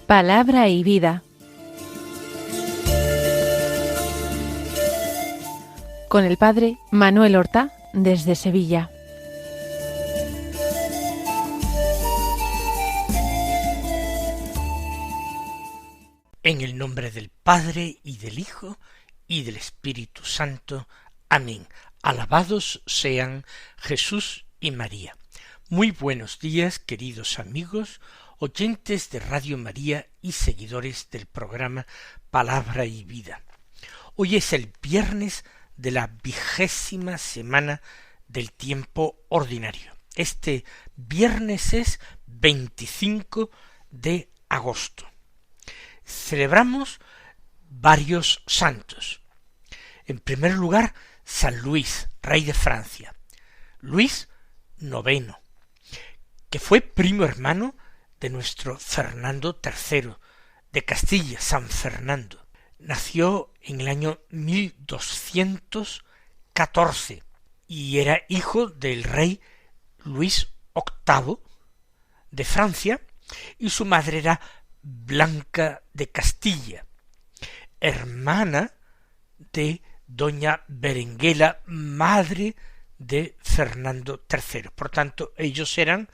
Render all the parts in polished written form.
Palabra y vida. Con el padre Manuel Horta, desde Sevilla. En el nombre del Padre, y del Hijo, y del Espíritu Santo. Amén. Alabados sean Jesús y María. Muy buenos días, queridos amigos, oyentes de Radio María y seguidores del programa Palabra y Vida. Hoy es el viernes de la 20ª semana del tiempo ordinario. Este viernes es 25 de agosto. Celebramos varios santos. En primer lugar, San Luis, rey de Francia. Luis IX, que fue primo hermano de nuestro Fernando III, de Castilla, San Fernando. Nació en el año 1214 y era hijo del rey Luis VIII de Francia, y su madre era Blanca de Castilla, hermana de doña Berenguela, madre de Fernando III. Por tanto, ellos eran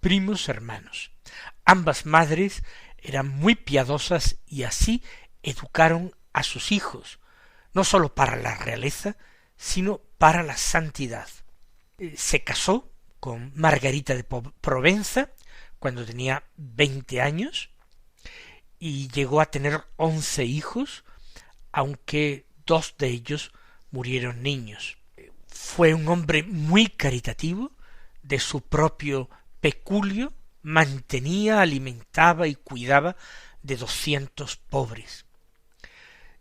primos hermanos. Ambas madres eran muy piadosas y así educaron a sus hijos, no sólo para la realeza, sino para la santidad. Se casó con Margarita de Provenza cuando tenía 20 años y llegó a tener 11 hijos, aunque 2 de ellos murieron niños. Fue un hombre muy caritativo, de su propio peculio mantenía, alimentaba y cuidaba de 200 pobres.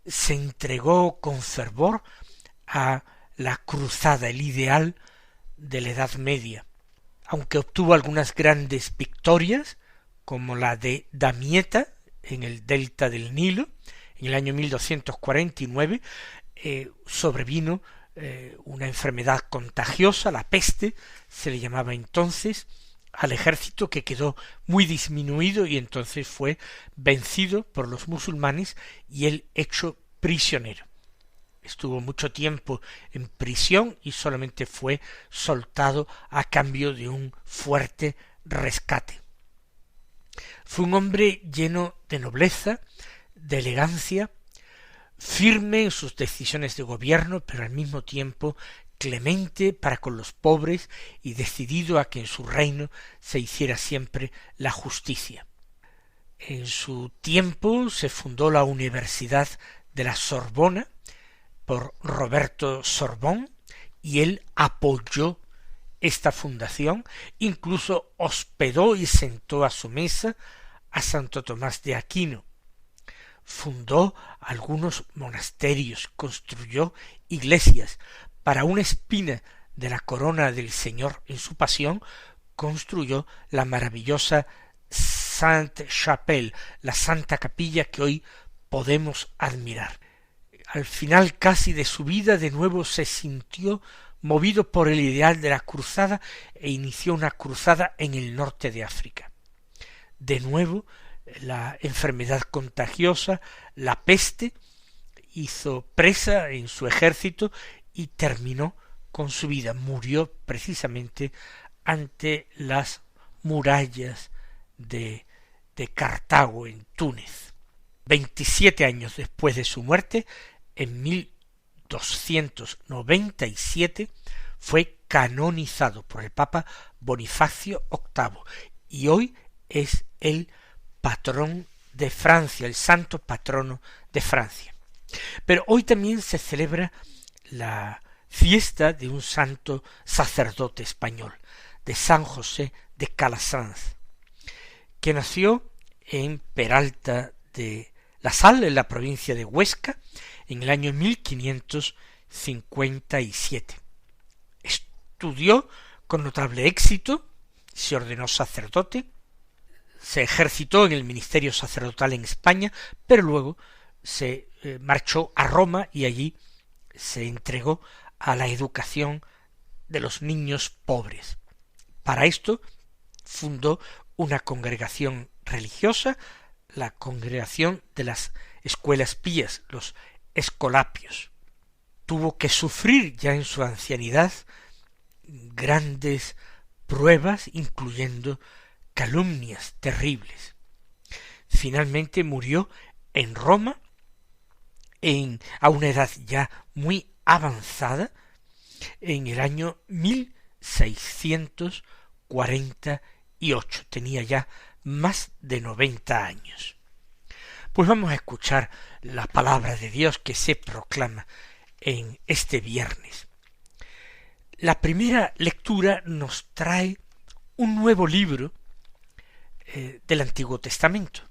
Se entregó con fervor a la cruzada, el ideal de la Edad Media, aunque obtuvo algunas grandes victorias, como la de Damieta, en el delta del Nilo, en el año 1249, sobrevino una enfermedad contagiosa, la peste, se le llamaba entonces, al ejército, que quedó muy disminuido y entonces fue vencido por los musulmanes y él hecho prisionero. Estuvo mucho tiempo en prisión y solamente fue soltado a cambio de un fuerte rescate. Fue un hombre lleno de nobleza, de elegancia, firme en sus decisiones de gobierno, pero al mismo tiempo clemente para con los pobres y decidido a que en su reino se hiciera siempre la justicia. En su tiempo se fundó la Universidad de la Sorbona por Roberto Sorbón y él apoyó esta fundación, incluso hospedó y sentó a su mesa a Santo Tomás de Aquino. Fundó algunos monasterios, construyó iglesias. Para una espina de la corona del Señor en su pasión, construyó la maravillosa Sainte-Chapelle, la Santa Capilla que hoy podemos admirar. Al final casi de su vida, de nuevo se sintió movido por el ideal de la cruzada e inició una cruzada en el norte de África. De nuevo, la enfermedad contagiosa, la peste, hizo presa en su ejército y terminó con su vida. Murió precisamente ante las murallas de Cartago, en Túnez. 27 años después de su muerte, en 1297, fue canonizado por el Papa Bonifacio VIII y hoy es el patrón de Francia, el santo patrono de Francia. Pero hoy también se celebra la fiesta de un santo sacerdote español, de San José de Calasanz, que nació en Peralta de la Sal, en la provincia de Huesca, en el año 1557. Estudió con notable éxito, se ordenó sacerdote, se ejercitó en el ministerio sacerdotal en España, pero luego se marchó a Roma y allí se entregó a la educación de los niños pobres. Para esto fundó una congregación religiosa la congregación de las escuelas pías, los escolapios. Tuvo que sufrir ya en su ancianidad grandes pruebas, incluyendo calumnias terribles. Finalmente murió en Roma, a una edad ya muy avanzada, en el año 1648. Tenía ya más de 90 años. Pues vamos a escuchar la palabra de Dios que se proclama en este viernes. La primera lectura nos trae un nuevo libro del Antiguo Testamento,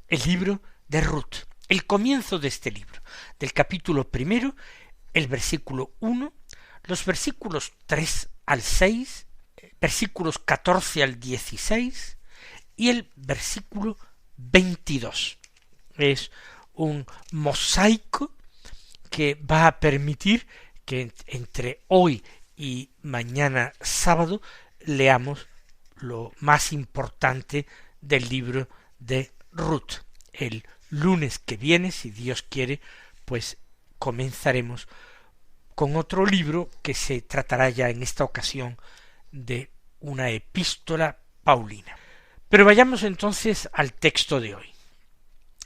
el libro de Ruth, el comienzo de este libro, del capítulo primero, el versículo 1, los versículos 3 al 6, versículos 14 al 16 y el versículo 22. Es un mosaico que va a permitir que entre hoy y mañana sábado leamos lo más importante del libro de Ruth. El lunes que viene, si Dios quiere, pues comenzaremos con otro libro que se tratará ya en esta ocasión de una epístola paulina. Pero vayamos entonces al texto de hoy.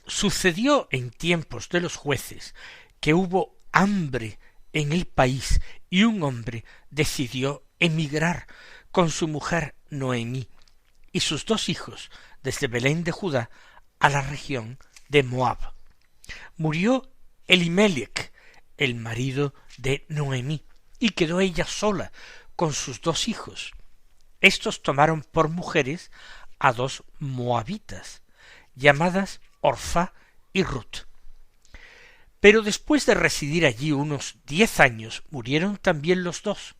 Sucedió en tiempos de los jueces que hubo hambre en el país y un hombre decidió emigrar con su mujer Noemí y sus 2 hijos desde Belén de Judá a la región de Moab. Murió Elimelech, el marido de Noemí, y quedó ella sola con sus 2 hijos. Estos tomaron por mujeres a 2 moabitas, llamadas Orfa y Ruth. Pero después de residir allí unos 10 años, murieron también los 2,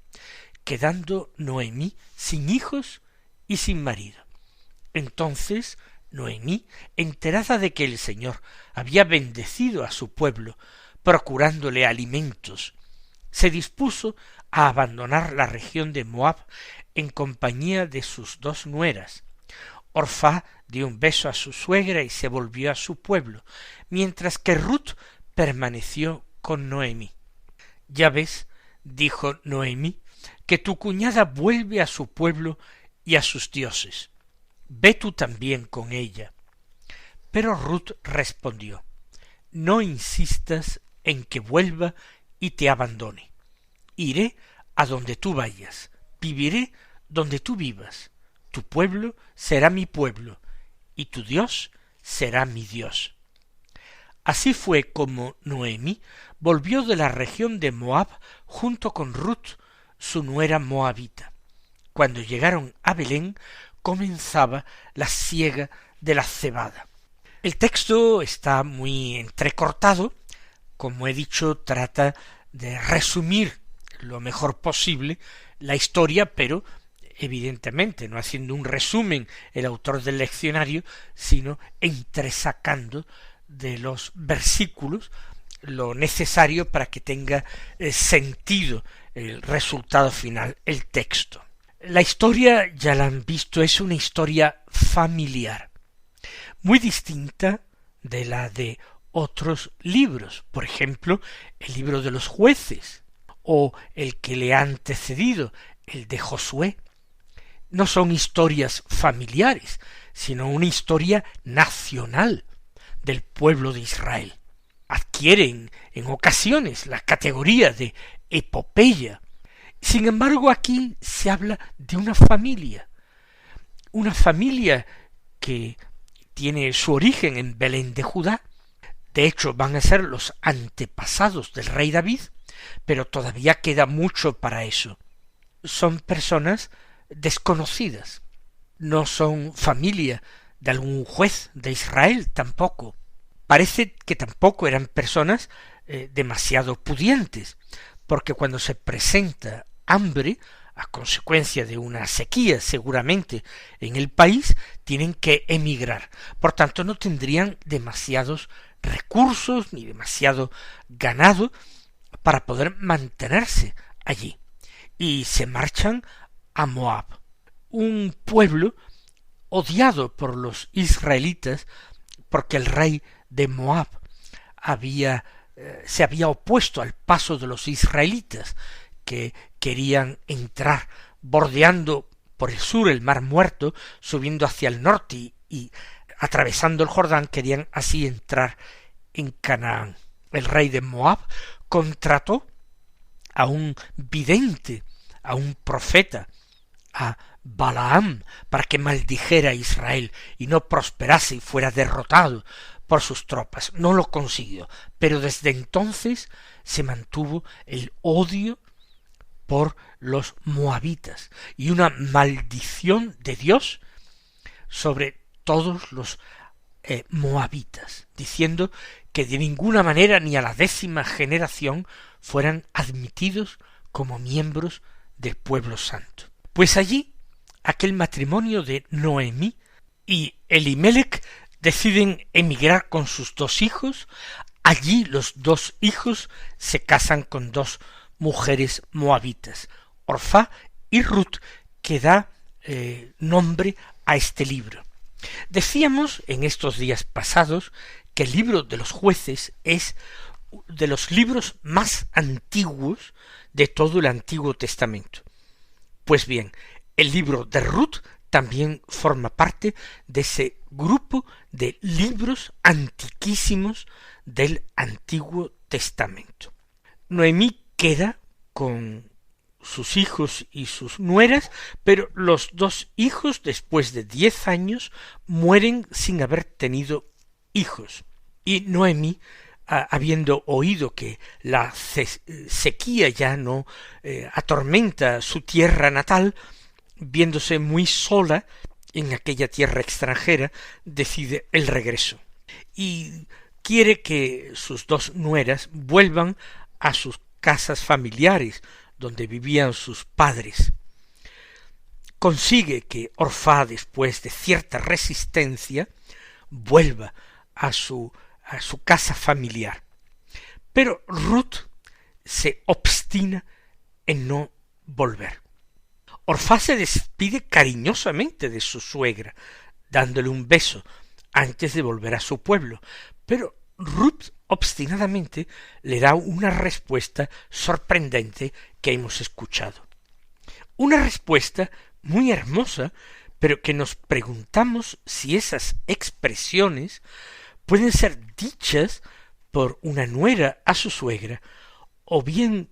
quedando Noemí sin hijos y sin marido. Entonces Noemí, enterada de que el Señor había bendecido a su pueblo, procurándole alimentos, se dispuso a abandonar la región de Moab en compañía de sus 2 nueras. Orfa dio un beso a su suegra y se volvió a su pueblo, mientras que Ruth permaneció con Noemí. Ya ves, dijo Noemí, que tu cuñada vuelve a su pueblo y a sus dioses. Ve tú también con ella. Pero Ruth respondió, no insistas en que vuelva y te abandone. Iré a donde tú vayas, viviré donde tú vivas. Tu pueblo será mi pueblo, y tu Dios será mi Dios. Así fue como Noemí volvió de la región de Moab junto con Ruth, su nuera moabita. Cuando llegaron a Belén, comenzaba la siega de la cebada. El texto está muy entrecortado, como he dicho, trata de resumir lo mejor posible la historia, pero evidentemente no haciendo un resumen el autor del leccionario, sino entresacando de los versículos lo necesario para que tenga sentido el resultado final, el texto. La historia, ya la han visto, es una historia familiar, muy distinta de la de otros libros, por ejemplo, el libro de los jueces, o el que le ha antecedido, el de Josué. No son historias familiares, sino una historia nacional del pueblo de Israel. Adquieren en ocasiones la categoría de epopeya. Sin embargo, aquí se habla de una familia que tiene su origen en Belén de Judá. De hecho, van a ser los antepasados del rey David, pero todavía queda mucho para eso. Son personas desconocidas, no son familia de algún juez de Israel tampoco. Parece que tampoco eran personas demasiado pudientes, porque cuando se presenta hambre, a consecuencia de una sequía seguramente en el país, tienen que emigrar. Por tanto, no tendrían demasiados recursos ni demasiado ganado para poder mantenerse allí. Y se marchan a Moab, un pueblo odiado por los israelitas porque el rey de Moab se había opuesto al paso de los israelitas, que querían entrar bordeando por el sur el Mar Muerto, subiendo hacia el norte y atravesando el Jordán, querían así entrar en Canaán. El rey de Moab contrató a un vidente, a un profeta, a Balaam, para que maldijera a Israel y no prosperase y fuera derrotado por sus tropas. No lo consiguió, pero desde entonces se mantuvo el odio por los moabitas y una maldición de Dios sobre todos los moabitas, diciendo que de ninguna manera ni a la 10ª generación fueran admitidos como miembros del pueblo santo. Pues allí, aquel matrimonio de Noemí y Elimelec deciden emigrar con sus 2 hijos. Allí los 2 hijos se casan con 2 mujeres moabitas, Orfá y Ruth, que da nombre a este libro. Decíamos en estos días pasados que el libro de los Jueces es de los libros más antiguos de todo el Antiguo Testamento. Pues bien, el libro de Ruth también forma parte de ese grupo de libros antiquísimos del Antiguo Testamento. Noemí queda con sus hijos y sus nueras, pero los 2 hijos, después de 10 años, mueren sin haber tenido hijos. Y Noemí, habiendo oído que la sequía ya no atormenta su tierra natal, viéndose muy sola en aquella tierra extranjera, decide el regreso. Y quiere que sus 2 nueras vuelvan a sus casas familiares, donde vivían sus padres. Consigue que Orfá, después de cierta resistencia, vuelva a su casa familiar. Pero Ruth se obstina en no volver. Orfá se despide cariñosamente de su suegra, dándole un beso antes de volver a su pueblo, pero Ruth obstinadamente le da una respuesta sorprendente que hemos escuchado. Una respuesta muy hermosa, pero que nos preguntamos si esas expresiones pueden ser dichas por una nuera a su suegra, o bien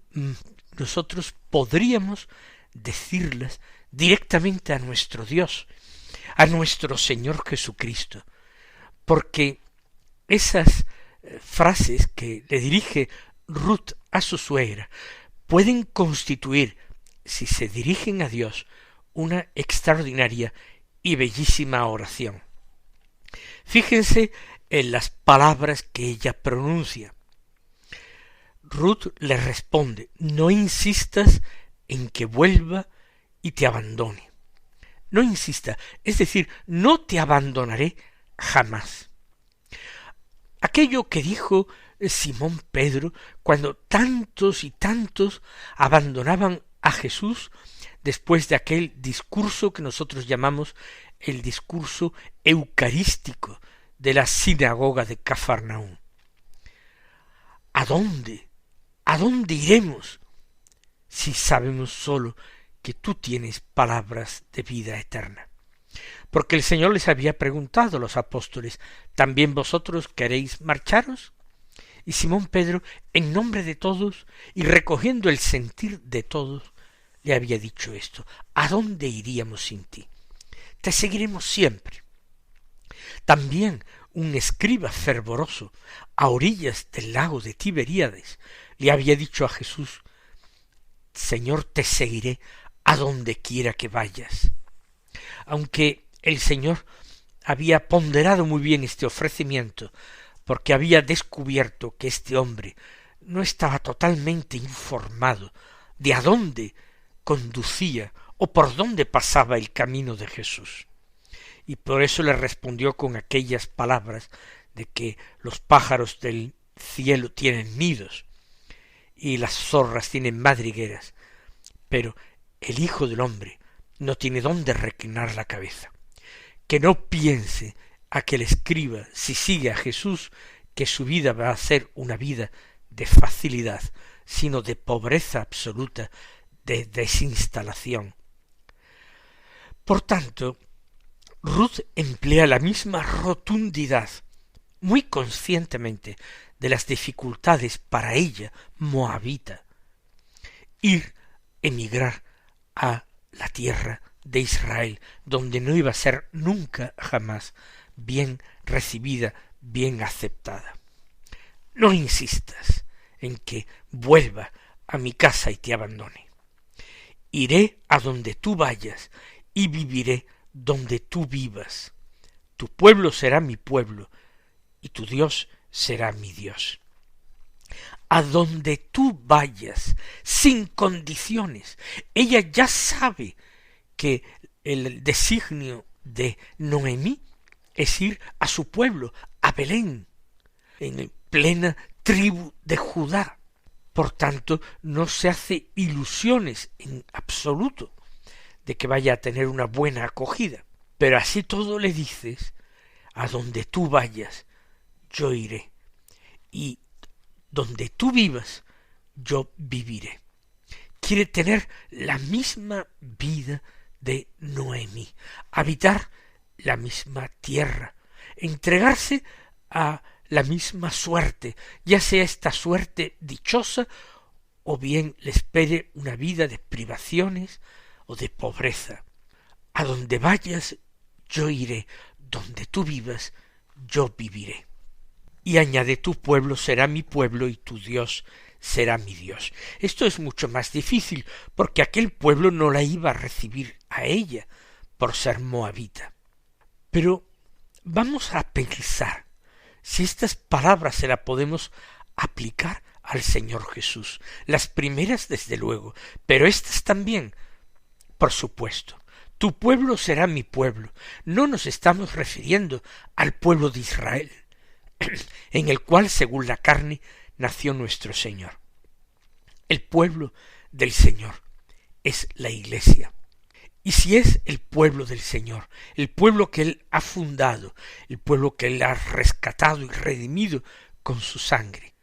nosotros podríamos decirlas directamente a nuestro Dios, a nuestro Señor Jesucristo, porque esas frases que le dirige Ruth a su suegra pueden constituir, si se dirigen a Dios, una extraordinaria y bellísima oración. Fíjense en las palabras que ella pronuncia. Ruth le responde: no insistas en que vuelva y te abandone. No insista, es decir, no te abandonaré jamás. Aquello que dijo Simón Pedro cuando tantos y tantos abandonaban a Jesús después de aquel discurso que nosotros llamamos el discurso eucarístico de la sinagoga de Cafarnaúm. ¿A dónde? ¿A dónde iremos si sabemos solo que tú tienes palabras de vida eterna? Porque el Señor les había preguntado a los apóstoles: ¿también vosotros queréis marcharos? Y Simón Pedro, en nombre de todos y recogiendo el sentir de todos, le había dicho esto: ¿a dónde iríamos sin ti? Te seguiremos siempre. También un escriba fervoroso a orillas del lago de Tiberíades le había dicho a Jesús: Señor, te seguiré a donde quiera que vayas. Aunque el Señor había ponderado muy bien este ofrecimiento, porque había descubierto que este hombre no estaba totalmente informado de a dónde conducía o por dónde pasaba el camino de Jesús. Y por eso le respondió con aquellas palabras de que los pájaros del cielo tienen nidos y las zorras tienen madrigueras, pero el Hijo del Hombre no tiene dónde reclinar la cabeza. Que no piense aquel escriba, si sigue a Jesús, que su vida va a ser una vida de facilidad, sino de pobreza absoluta, de desinstalación. Por tanto, Ruth emplea la misma rotundidad, muy conscientemente, de las dificultades para ella, moabita, emigrar a la tierra de Israel, donde no iba a ser nunca jamás bien recibida, bien aceptada. No insistas en que vuelva a mi casa y te abandone. Iré a donde tú vayas y viviré donde tú vivas. Tu pueblo será mi pueblo y tu Dios será mi Dios. A donde tú vayas, sin condiciones. Ella ya sabe que el designio de Noemí es ir a su pueblo, a Belén, en plena tribu de Judá. Por tanto, no se hace ilusiones en absoluto de que vaya a tener una buena acogida. Pero así todo le dices, a donde tú vayas, yo iré. Y donde tú vivas, yo viviré. Quiere tener la misma vida de Noemí, habitar la misma tierra, entregarse a la misma suerte, ya sea esta suerte dichosa o bien le espere una vida de privaciones o de pobreza. A donde vayas, yo iré, donde tú vivas, yo viviré. Y añade, tu pueblo será mi pueblo y tu Dios será mi Dios. Esto es mucho más difícil, porque aquel pueblo no la iba a recibir a ella por ser moabita. Pero vamos a pensar si estas palabras se las podemos aplicar al Señor Jesús. Las primeras desde luego, pero estas también, por supuesto. Tu pueblo será mi pueblo. No nos estamos refiriendo al pueblo de Israel, en el cual, según la carne, nació nuestro Señor. El pueblo del Señor es la Iglesia. Y si es el pueblo del Señor, el pueblo que Él ha fundado, el pueblo que Él ha rescatado y redimido con su sangre,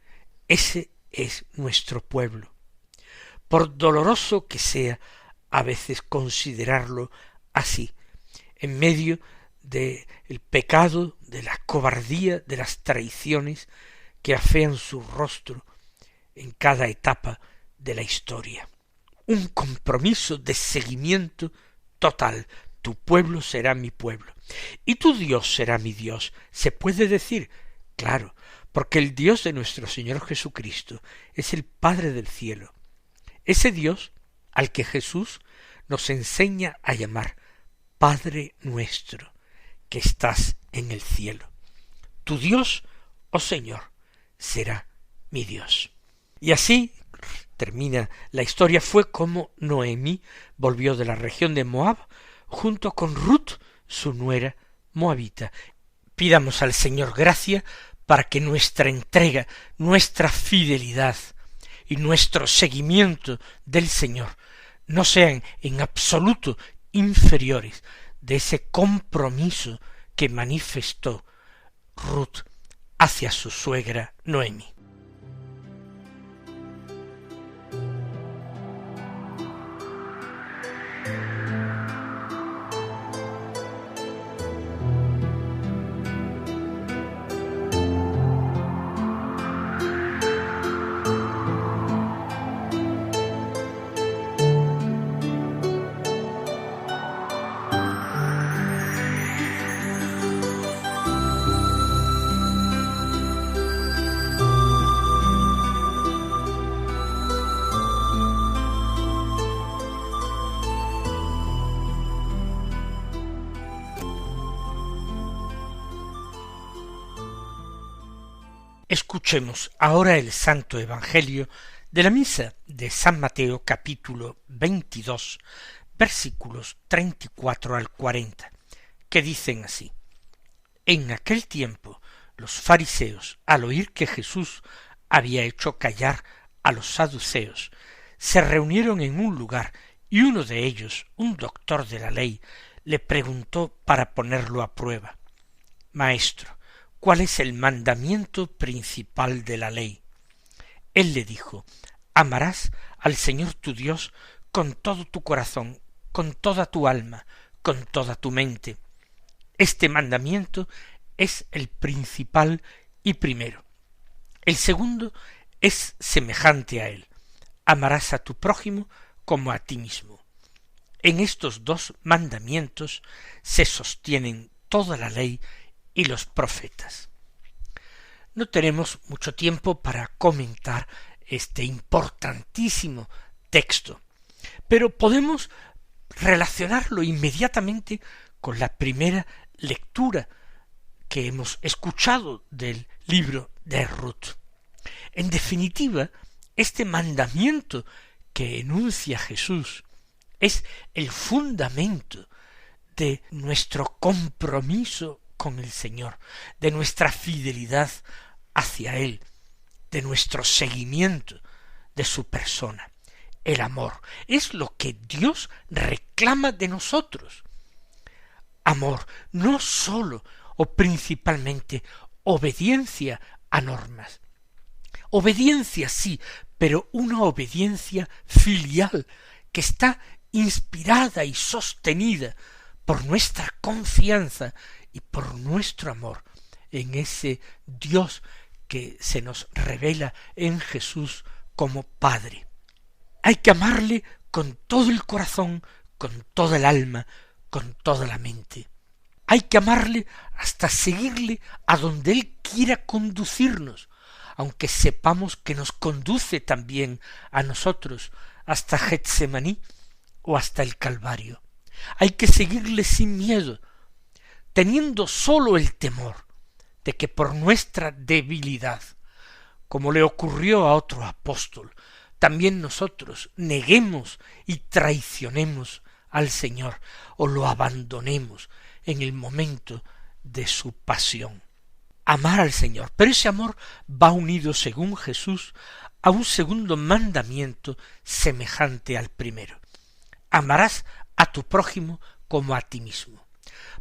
ese es nuestro pueblo. Por doloroso que sea a veces considerarlo así, en medio del pecado, de la cobardía, de las traiciones que afean su rostro en cada etapa de la historia. Un compromiso de seguimiento total. Tu pueblo será mi pueblo y tu Dios será mi Dios. ¿Se puede decir? Claro, porque el Dios de nuestro Señor Jesucristo es el Padre del cielo. Ese Dios al que Jesús nos enseña a llamar Padre nuestro, que estás en el cielo. Tu Dios, oh Señor, será mi Dios. Y así termina la historia. Fue como Noemí volvió de la región de Moab junto con Ruth, su nuera moabita. Pidamos al Señor gracia para que nuestra entrega, nuestra fidelidad y nuestro seguimiento del Señor no sean en absoluto inferiores de ese compromiso que manifestó Ruth hacia su suegra Noemí. Escuchemos ahora el Santo Evangelio de la misa de San Mateo, capítulo 22, versículos 34 al 40, que dicen así: En aquel tiempo los fariseos, al oír que Jesús había hecho callar a los saduceos, se reunieron en un lugar, y uno de ellos, un doctor de la ley, le preguntó para ponerlo a prueba: Maestro, ¿cuál es el mandamiento principal de la ley? Él le dijo, amarás al Señor tu Dios con todo tu corazón, con toda tu alma, con toda tu mente. Este mandamiento es el principal y primero. El segundo es semejante a él. Amarás a tu prójimo como a ti mismo. En estos dos mandamientos se sostienen toda la ley y los profetas. No tenemos mucho tiempo para comentar este importantísimo texto, pero podemos relacionarlo inmediatamente con la primera lectura que hemos escuchado del libro de Ruth. En definitiva, este mandamiento que enuncia Jesús es el fundamento de nuestro compromiso con el Señor, de nuestra fidelidad hacia Él, de nuestro seguimiento de su persona. El amor es lo que Dios reclama de nosotros. Amor, no sólo o principalmente obediencia a normas. Obediencia sí, pero una obediencia filial que está inspirada y sostenida por nuestra confianza y por nuestro amor en ese Dios que se nos revela en Jesús como Padre. Hay que amarle con todo el corazón, con toda el alma, con toda la mente. Hay que amarle hasta seguirle a donde Él quiera conducirnos, aunque sepamos que nos conduce también a nosotros hasta Getsemaní o hasta el Calvario. Hay que seguirle sin miedo, teniendo sólo el temor de que por nuestra debilidad, como le ocurrió a otro apóstol, también nosotros neguemos y traicionemos al Señor o lo abandonemos en el momento de su pasión. Amar al Señor, pero ese amor va unido, según Jesús, a un segundo mandamiento semejante al primero. Amarás a tu prójimo como a ti mismo.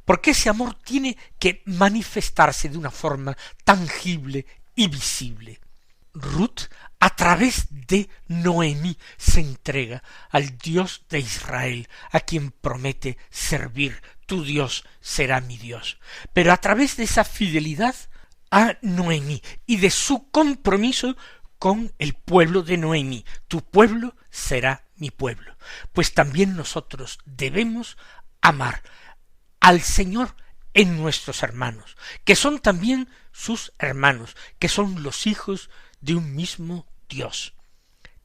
Porque ese amor tiene que manifestarse de una forma tangible y visible. Ruth, a través de Noemí, se entrega al Dios de Israel, a quien promete servir. Tu Dios será mi Dios. Pero a través de esa fidelidad a Noemí y de su compromiso con el pueblo de Noemí, tu pueblo será mi pueblo. Pues también nosotros debemos amar al Señor en nuestros hermanos, que son también sus hermanos, que son los hijos de un mismo Dios.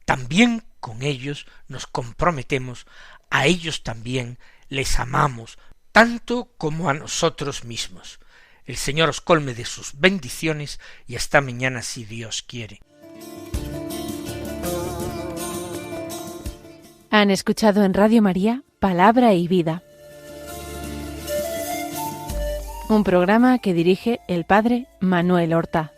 También con ellos nos comprometemos, a ellos también les amamos, tanto como a nosotros mismos. El Señor os colme de sus bendiciones y hasta mañana si Dios quiere. Han escuchado en Radio María Palabra y Vida, un programa que dirige el Padre Manuel Horta.